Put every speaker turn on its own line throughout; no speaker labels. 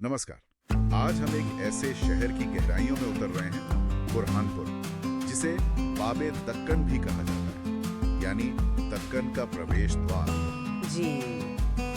नमस्कार। आज हम एक ऐसे शहर की गहराइयों में उतर रहे हैं, बुरहानपुर, जिसे बाबे दक्कन भी कहा जाता है, यानी दक्कन का प्रवेश द्वार।
जी,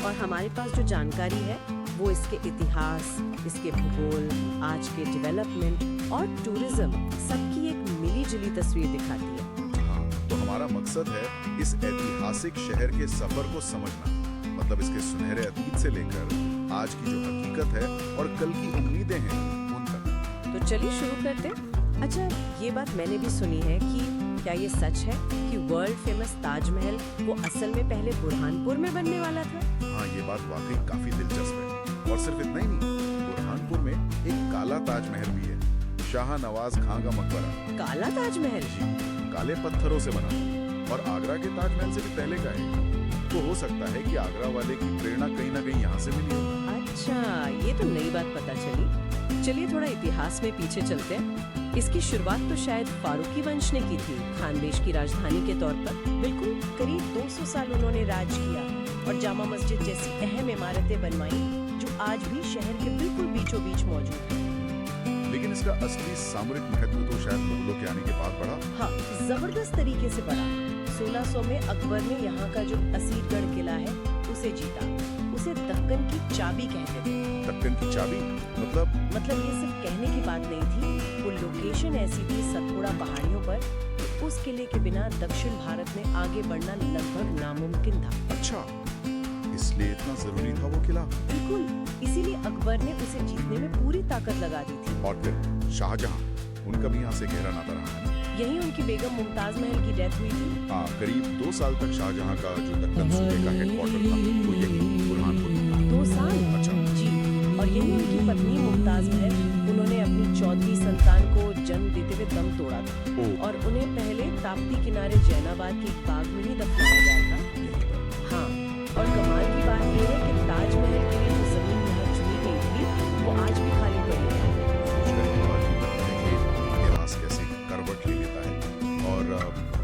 और हमारे पास जो जानकारी है वो इसके इतिहास, इसके भूगोल, आज के डेवलपमेंट और टूरिज्म सबकी एक मिली-जुली तस्वीर दिखाती है।
हाँ, तो हमारा मकसद है इस ऐतिहासिक शहर के सफर को समझना, मतलब इसके सुनहरे अतीत से लेकर आज की जो हकीकत है और कल की उम्मीदें हैं उन तक।
तो चलिए शुरू करते हैं। अच्छा, ये बात मैंने भी सुनी है कि क्या ये सच है कि वर्ल्ड फेमस ताजमहल वो असल में पहले बुरहानपुर में बनने वाला था?
हाँ, ये बात वाकई काफी दिलचस्प है। और सिर्फ इतना ही नहीं, बुरहानपुर में एक काला ताजमहल भी है, शाह नवाज खां का मकबरा।
काला ताजमहल?
जी, काले पत्थरों से बना और आगरा के ताजमहल से भी पहले का है। तो हो सकता है कि आगरा वाले की प्रेरणा कहीं ना कहीं यहाँ से मिली हो।
अच्छा, ये तो नई बात पता चली। चलिए थोड़ा इतिहास में पीछे चलते हैं। इसकी शुरुआत तो शायद फारूकी वंश ने की थी, खानदेश की राजधानी के तौर पर। बिल्कुल, करीब 200 साल उन्होंने राज किया और जामा मस्जिद जैसी अहम इमारतें बनवाई जो आज भी शहर के बिल्कुल बीचों बीच मौजूद है।
लेकिन इसका असली सामरिक महत्व तो शायद मुगलों के आने के बाद बढ़ा।
हाँ, जबरदस्त तरीके से बढ़ा। 1600 में अकबर ने यहाँ का जो असीरगढ़ किला है उसे जीता। उसे दक्कन की चाबी कहते थे।
दक्कन की चाबी मतलब?
मतलब ये सिर्फ कहने की बात नहीं थी, वो लोकेशन ऐसी थी सतपुड़ा पहाड़ियों पर कि उस किले के बिना दक्षिण भारत में आगे बढ़ना लगभग नामुमकिन था।
अच्छा, इसलिए इतना जरूरी था वो किला?
बिल्कुल, इसीलिए अकबर ने उसे जीतने में पूरी ताकत लगा दी थी।
और फिर शाहजहां, उनका भी यहाँ से गहरा नाता रहा है।
यही उनकी बेगम मुमताज महल की डेथ हुई थी।
हाँ, करीब 2 साल तक शाहजहां का जो दक्कन सूबे का हेडक्वार्टर था वो यही बुरहानपुर था।
2 साल?
अच्छा
जी, और यही उनकी पत्नी मुमताज महल, उन्होंने अपनी 14वीं संतान को जन्म देते हुए दम तोड़ा था। और उन्हें पहले ताप्ती किनारे जैनाबाद के एक बाग में ही दफनाया गया था। हाँ, और कमाल की बात यह है कि ताजमहल के लिए जो जमीन यहाँ चुनी गई थी वो आज भी खाली पड़ी है।
इतिहास कैसे करवट ले लेता है। और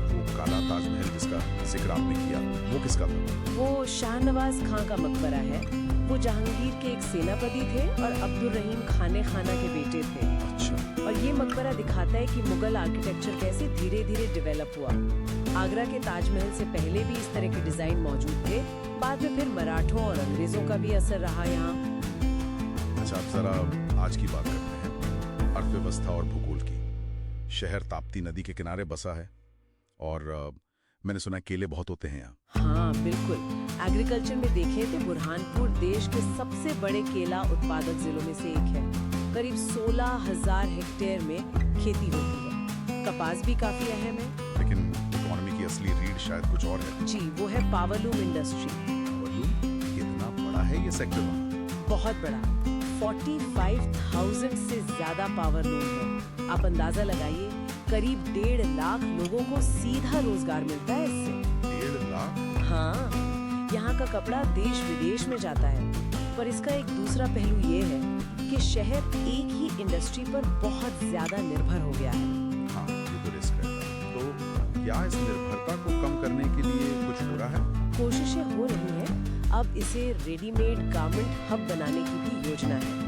वो काला ताजमहल जिसका जिक्र आपने किया, वो किसका था?
वो शाहनवाज खां का मकबरा है। वो जहांगीर के एक सेनापति थे और अब्दुल रहीम खाने खाना के बेटे थे।
अच्छा।
और ये मकबरा दिखाता है कि मुगल आर्किटेक्चर कैसे धीरे धीरे डेवलप हुआ। आगरा के ताजमहल से पहले भी इस तरह के डिजाइन मौजूद थे, बाद में फिर मराठों और अंग्रेजों का भी असर रहा यहाँ।
अच्छा, अब जरा आज की बात करते हैं, अर्थव्यवस्था और भूगोल की। शहर ताप्ती नदी के किनारे बसा है और मैंने सुना है केले बहुत होते हैं यहाँ।
हाँ बिल्कुल, एग्रीकल्चर में देखें तो बुरहानपुर देश के सबसे बड़े केला उत्पादक जिलों में से एक है। करीब 16,000 हेक्टेयर में खेती होती है। कपास भी काफी अहम है।
लेकिन इकोनॉमी की असली रीढ़ शायद कुछ और है।
जी, वो है पावरलूम इंडस्ट्री।
पावरलूम? कितना बड़ा है ये सेक्टर वहाँ?
बहुत बड़ा, 45,000 से ज्यादा पावरलूम है। आप अंदाजा लगाइए, करीब 1.5 लाख लोगों को सीधा रोजगार मिलता है इससे।
1.5 लाख?
हाँ, यहाँ का कपड़ा देश विदेश में जाता है। पर इसका एक दूसरा पहलू ये है कि शहर एक ही इंडस्ट्री पर बहुत ज्यादा निर्भर हो गया है।
हाँ, ये तो रिस्क है। तो क्या इस निर्भरता को कम करने के लिए कुछ हो रहा है?
कोशिशें हो रही हैं। अब इसे रेडीमेड गारमेंट हब बनाने की भी योजना है।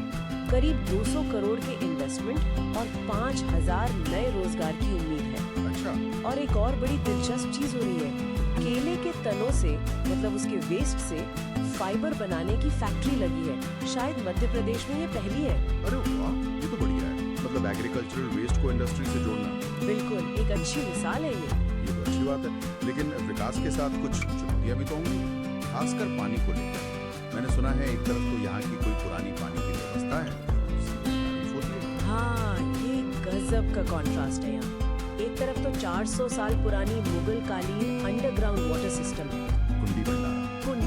करीब 200 करोड़ के इन्वेस्टमेंट और 5,000 नए रोजगार की उम्मीद है।
अच्छा।
और एक और बड़ी दिलचस्प चीज हो रही है, केले के तनों से, मतलब उसके वेस्ट से फाइबर बनाने की फैक्ट्री लगी है। शायद मध्य प्रदेश में ये पहली है।
अरे वाह, ये तो बढ़िया है। मतलब एग्रीकल्चरल वेस्ट को इंडस्ट्री से जोड़ना।
बिल्कुल, एक अच्छी मिसाल है ये
तो अच्छी बात है। लेकिन विकास के साथ कुछ चुनौतियां भी तो होंगी, खासकर पानी को लेकर। मैंने सुना है एक तरफ तो यहाँ की कोई पुरानी पानी की व्यवस्था है,
हाँ, ये गजब का कॉन्ट्रास्ट है यहाँ। एक तरफ तो 400 साल पुरानी मुगल कालीन अंडरग्राउंड वाटर सिस्टम है, कुंडी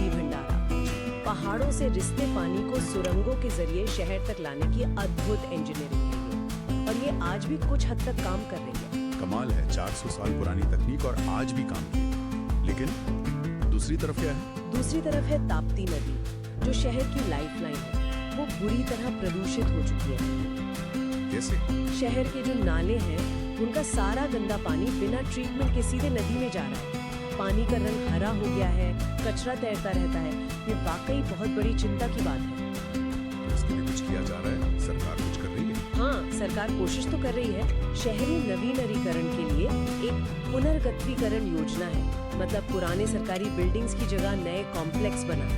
भंडारा। पहाड़ों से रिसते पानी को सुरंगों के जरिए शहर तक लाने की अद्भुत इंजीनियरिंग है ये। और ये आज भी कुछ हद तक काम कर रही है।
कमाल है, 400 साल पुरानी तकनीक और आज भी काम की। लेकिन दूसरी तरफ क्या है?
दूसरी तरफ है ताप्ती नदी, जो शहर की लाइफलाइन है। वो बुरी तरह प्रदूषित हो चुकी है।
कैसे?
शहर के जो नाले हैं, उनका सारा गंदा पानी बिना ट्रीटमेंट के सीधे नदी में जा रहा है। पानी का रंग हरा हो गया है, कचरा तैरता रहता है। ये वाकई बहुत बड़ी चिंता की बात है।
तो इसके लिए कुछ किया जा रहा है? सरकार कुछ कर रही है?
हाँ, सरकार कोशिश तो कर रही है। शहरी नवीनीकरण के लिए एक पुनर्गठनीकरण योजना है। मतलब पुराने सरकारी बिल्डिंग्स की जगह नए कॉम्प्लेक्स बना।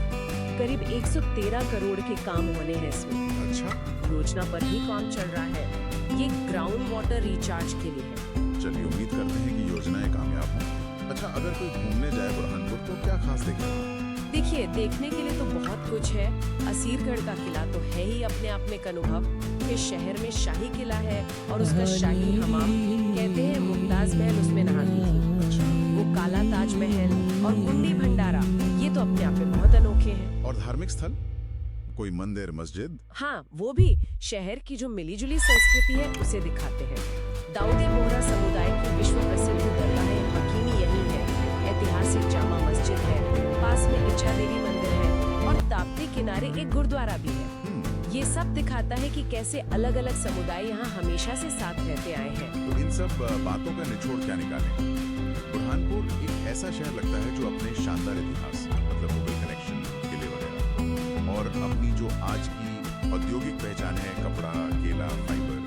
करीब 113 करोड़ के काम होने हैं इसमें।
अच्छा,
योजना पर ही काम चल रहा है। ये ग्राउंड वाटर रिचार्ज के लिए है।
चलिए उम्मीद करते हैं कि योजनाएं कामयाब हों। अच्छा, अगर कोई घूमने जाए बुरहानपुर तो क्या खास देखेगा?
देखिए, देखने के लिए तो बहुत कुछ है। असीरगढ़ का किला तो है ही अपने आप में एक अनुभव। फिर शहर में शाही किला है और उसका शाही हमाम, कहते हैं मुमताज महल उसमें नहाती थी। वो काला ताजमहल और कुंडी भंडारा, ये तो अपने आप में बहुत अनोखे हैं।
और धार्मिक स्थल, कोई मंदिर मस्जिद?
हाँ, वो भी शहर की जो मिलीजुली संस्कृति है उसे दिखाते हैं। दाऊदी बोहरा समुदाय की विश्व प्रसिद्ध दरगाह हकीमी यही है। ऐतिहासिक जामा मस्जिद है, पास में इच्छा देवी मंदिर है और ताप्ती किनारे एक गुरुद्वारा भी है। ये सब दिखाता है कि कैसे अलग अलग समुदाय यहाँ हमेशा से साथ रहते आए हैं।
तो इन सब बातों का निचोड़ क्या निकालें? बुरहानपुर एक ऐसा शहर लगता है जो अपने शानदार इतिहास, मतलब मुगल कनेक्शन, किले वगैरह, और अपनी जो आज की औद्योगिक पहचान है, कपड़ा, केला, फाइबर,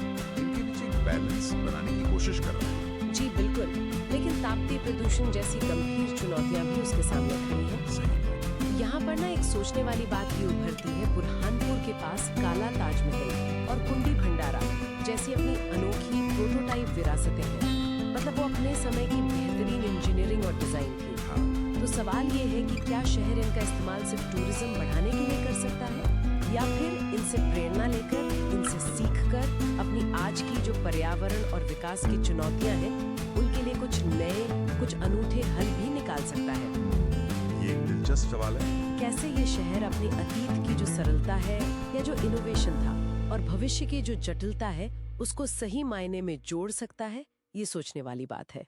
इनके बीच एक बैलेंस बनाने की कोशिश कर रहा है।
जी बिल्कुल, लेकिन ताप्ती प्रदूषण जैसी गंभीर चुनौतियां भी उसके सामने खड़ी हैं।
सही।
यहाँ पर ना एक सोचने वाली बात भी उभरती है। बुरहानपुर के पास काला ताजमहल और कुंडी भंडारा जैसी अपनी अनोखी प्रोटोटाइप विरासतें हैं। मतलब वो अपने समय की बेहतरीन इंजीनियरिंग और डिजाइन थी।
हाँ।
तो सवाल ये है कि क्या शहर इनका इस्तेमाल सिर्फ टूरिज्म बढ़ाने के लिए कर सकता है, या फिर इनसे प्रेरणा लेकर, इनसे सीखकर अपनी आज की जो पर्यावरण और विकास की चुनौतियां हैं उनके लिए कुछ नए, कुछ अनूठे हल भी निकाल सकता है।
ये एक दिलचस्प सवाल है।
कैसे ये शहर अपनी अतीत की जो सरलता है या जो इनोवेशन था और भविष्य की जो जटिलता है उसको सही मायने में जोड़ सकता है, ये सोचने वाली बात है।